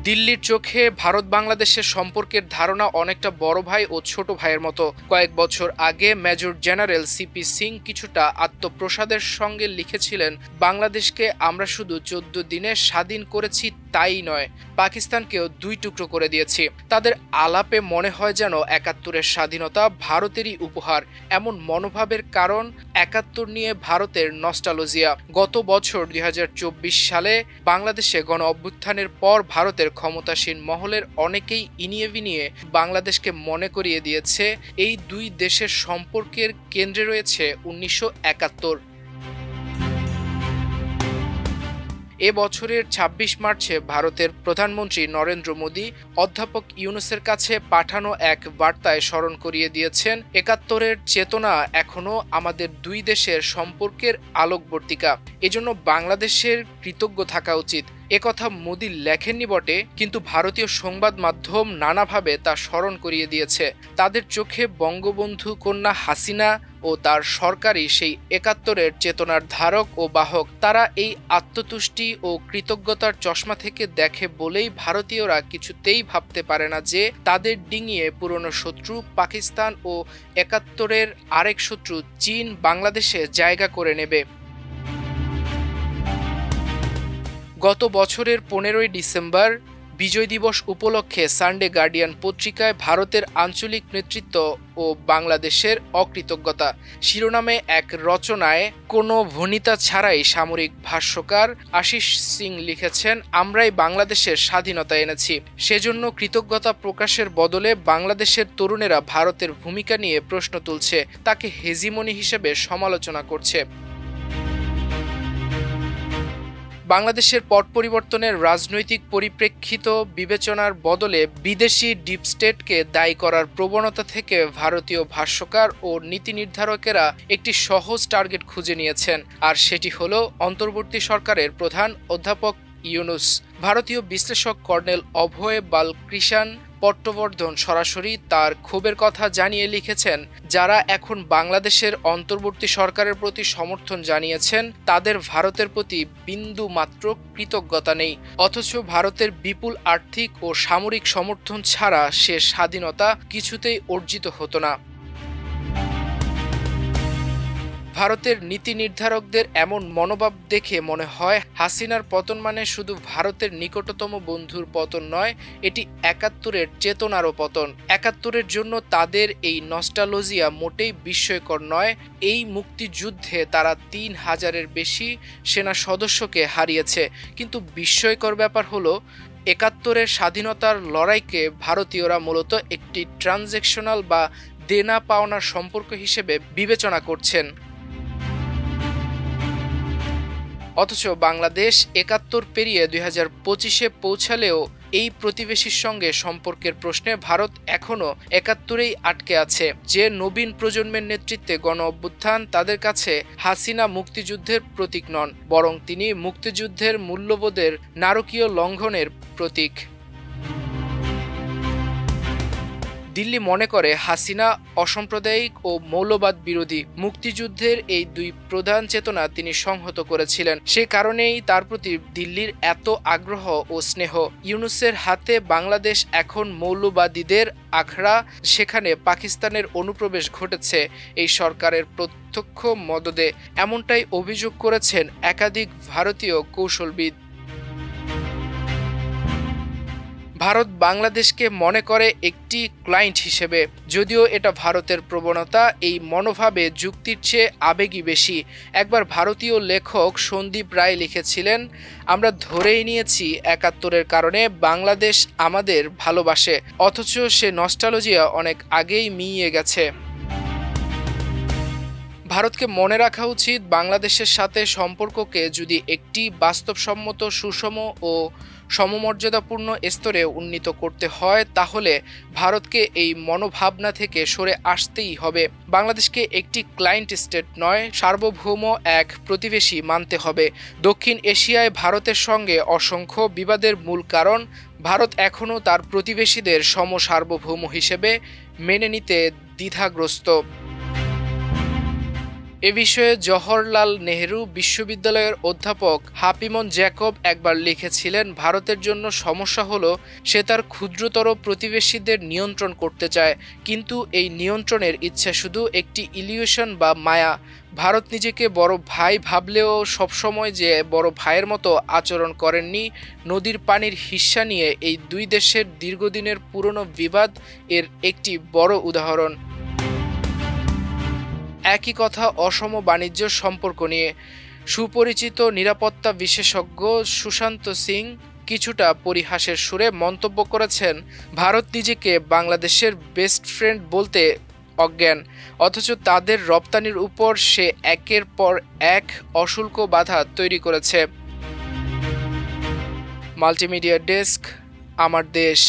দিল্লির চোখে ভারত বাংলাদেশের সম্পর্কের ধারণা অনেকটা বড় ভাই ও ছোট ভাইয়ের মতো। কয়েক বছর আগে মেজর জেনারেল সিপি সিং কিছুটা আত্মপ্রসাদের সঙ্গে লিখেছিলেন, বাংলাদেশকে আমরা শুধু 14 দিনে স্বাধীন করেছি তাই নয়, পাকিস্তানকেও 2 টুকরো করে দিয়েছি। তাদের আলাপে মনে হয় যেন 71-এর স্বাধীনতা ভারতেরই উপহার। এমন মনোভাবের কারণ 71 নিয়ে ভারতের নস্টালজিয়া। গত বছর 2024 সালে বাংলাদেশে গণ অভ্যুত্থানের পর ভারতের ক্ষমতাসীন মহলের অনেকেই ইনিয়ে বিনিয়ে বাংলাদেশকে মনে করিয়ে দিয়েছে এই দুই দেশের সম্পর্কের কেন্দ্রে রয়েছে 1971। এ বছরের ২৬ মার্চে ভারতের প্রধানমন্ত্রী নরেন্দ্র মোদী অধ্যাপক ইউনূসের কাছে পাঠানো এক বার্তায় স্মরণ করিয়ে দিয়েছেন, ৭১-এর চেতনা এখনও আমাদের দুই দেশের সম্পর্কের আলোকবর্তিকা। এজন্য বাংলাদেশের কৃতজ্ঞ থাকা উচিত। একথা মোদী লেখেননি বটে, কিন্তু ভারতীয় সংবাদ মাধ্যম নানাভাবে তা স্মরণ করিয়ে দিয়েছে। তাদের চোখে বঙ্গবন্ধু কন্যা হাসিনা ও তার সরকারই সেই ৭১-এর চেতনার ধারক ও বাহক। তারা এই আত্মতুষ্টি ও কৃতজ্ঞতার চশমা থেকে দেখে বলেই ভারতীয়রা কিছুতেই ভাবতে পারে না যে তাদের ডিঙিয়ে পুরনো শত্রু পাকিস্তান ও ৭১-এর আরেক শত্রু চীন বাংলাদেশে জায়গা করে নেবে। গত বছরের 15ই ডিসেম্বর বিজয় দিবস উপলক্ষে সানডে গার্ডিয়ান পত্রিকায় ভারতের আঞ্চলিক নেতৃত্ব ও বাংলাদেশের অকৃতজ্ঞতা শিরোনামে এক রচনায় কোনো ভনিতা ছাড়াই সামরিক ভাষ্যকার আশিস সিং লিখেছেন, আমরাই বাংলাদেশের স্বাধীনতা এনেছি। সেজন্য কৃতজ্ঞতা প্রকাশের বদলে বাংলাদেশের তরুণেরা ভারতের ভূমিকা নিয়ে প্রশ্ন তুলছে, তাকে হেজিমনি হিসেবে সমালোচনা করছে। বাংলাদেশের পট পরিবর্তনের রাজনৈতিক পরিপ্রেক্ষিত বিবেচনার বদলে বিদেশি ডিপ স্টেটকে দায়ী করার প্রবণতা থেকে ভারতীয় ভাষ্যকার ও নীতি নির্ধারকেরা একটি সহজ টার্গেট খুঁজে নিয়েছেন, আর সেটি হলো অন্তর্বর্তী সরকারের প্রধান অধ্যাপক ইউনূস। ভারতীয় বিশ্লেষক কর্নেল অভয় বালকৃষ্ণ পট্টবর্ধন সরাসরি তার ক্ষোভের কথা জানিয়ে লিখেছেন, যারা এখন বাংলাদেশের অন্তর্বর্তী সরকারের প্রতি সমর্থন জানিয়েছেন তাদের ভারতের প্রতি বিন্দু মাত্র কৃতজ্ঞতা নেই। অথচ ভারতের বিপুল আর্থিক ও সামরিক সমর্থন ছাড়া সে স্বাধীনতা কিছুতেই অর্জিত হতো না। ভারতের নীতি নির্ধারকদের এমন মনোভাব দেখে মনে হয় হাসিনার পতন মানে শুধু ভারতের নিকটতম বন্ধুর পতন নয়, এটি ৭১-এর চেতনারও পতন। ৭১-এর জন্য তাদের এই নস্টালজিয়া মোটেই বিস্ময়কর নয়। এই মুক্তিযুদ্ধে তারা ৩,০০০-এর বেশি সেনা সদস্যকে হারিয়েছে। কিন্তু বিস্ময়কর ব্যাপার হলো ৭১-এর স্বাধীনতার লড়াইকে ভারতীয়রা মূলত একটি ট্রানজ্যাকশনাল বা দেনা পাওনার সম্পর্ক হিসেবে বিবেচনা করছেন। অথচ বাংলাদেশ ৭১ পেরিয়ে ২০২৫-এ পৌঁছালেও এই প্রতিবেশীর সঙ্গে সম্পর্কের প্রশ্নে ভারত এখনও ৭১-এই আটকে আছে। যে নবীন প্রজন্মের নেতৃত্বে গণ অভ্যুত্থান, তাদের কাছে হাসিনা মুক্তিযুদ্ধের প্রতীক নন, বরং তিনি মুক্তিযুদ্ধের মূল্যবোধের নারকীয় লঙ্ঘনের প্রতীক। দিল্লি মনে করে হাসিনা অসাম্প্রদায়িক ও মৌলবাদ বিরোধী। মুক্তিযুদ্ধের এই দুই প্রধান চেতনা তিনি সংহত করেছিলেন। সে কারণেই তার প্রতি দিল্লির এত আগ্রহ ও স্নেহ। ইউনূসের হাতে বাংলাদেশ এখন মৌলবাদীদের আখড়া, সেখানে পাকিস্তানের অনুপ্রবেশ ঘটেছে এই সরকারের প্রত্যক্ষ মদদে, এমনটাই অভিযোগ করেছেন একাধিক ভারতীয় কৌশলবিদ। ভারত বাংলাদেশকে মনে করে একটি ক্লায়েন্ট হিসেবে, যদিও এটা ভারতের প্রবণতা। এই মনোভাবে যুক্তির চেয়ে আবেগই বেশি। একবার ভারতীয় লেখক সন্দীপ রায় লিখেছিলেন, আমরা ধরেই নিয়েছি ৭১-এর কারণে বাংলাদেশ আমাদের ভালোবাসে, অথচ সে নস্টালজিয়া অনেক আগেই মিইয়ে গেছে। ভারতকে মনে রাখা উচিত, বাংলাদেশের সাথে সম্পর্ককে যদি একটি বাস্তবসম্মত, সুষম ও সমমর্যাদাপূর্ণ স্তরে উন্নীত করতে হয়, তাহলে ভারতকে এই মনোভাবনা থেকে সরে আসতেই হবে। বাংলাদেশকে একটি ক্লায়েন্ট স্টেট নয়, সার্বভৌম এক প্রতিবেশী মানতে হবে। দক্ষিণ এশিয়ায় ভারতের সঙ্গে অসংখ্য বিবাদের মূল কারণ ভারত এখনও তার প্রতিবেশীদের সমসার্বভৌম হিসেবে মেনে নিতে দ্বিধাগ্রস্ত। এ বিষয়ে জওহরলাল নেহেরু বিশ্ববিদ্যালয়ের অধ্যাপক হাপিমন জ্যাকব একবার লিখেছিলেন, ভারতের জন্য সমস্যা হলো সে তার ক্ষুদ্রতর প্রতিবেশীদের নিয়ন্ত্রণ করতে চায়, কিন্তু এই নিয়ন্ত্রণের ইচ্ছা শুধু একটি ইলিউশন বা মায়া। ভারত নিজেকে বড় ভাই ভাবলেও সবসময় যে বড় ভাইয়ের মতো আচরণ করেননি। নদীর পানির হিস্যা নিয়ে এই দুই দেশের দীর্ঘদিনের পুরনো বিবাদ এর একটি বড় উদাহরণ। একই কথা অসম বাণিজ্য সম্পর্ক নিয়ে। সুপরিচিত নিরাপত্তা বিশেষজ্ঞ সুশান্ত সিং কিছুটা পরিহাসের সুরে মন্তব্য করেছেন, ভারত নিজেকে বাংলাদেশের বেস্ট ফ্রেন্ড বলতে অজ্ঞান, অথচ তাদের রপ্তানির উপর সে একের পর এক অশুল্ক বাধা তৈরি করেছে। মাল্টিমিডিয়া ডেস্ক, আমার দেশ।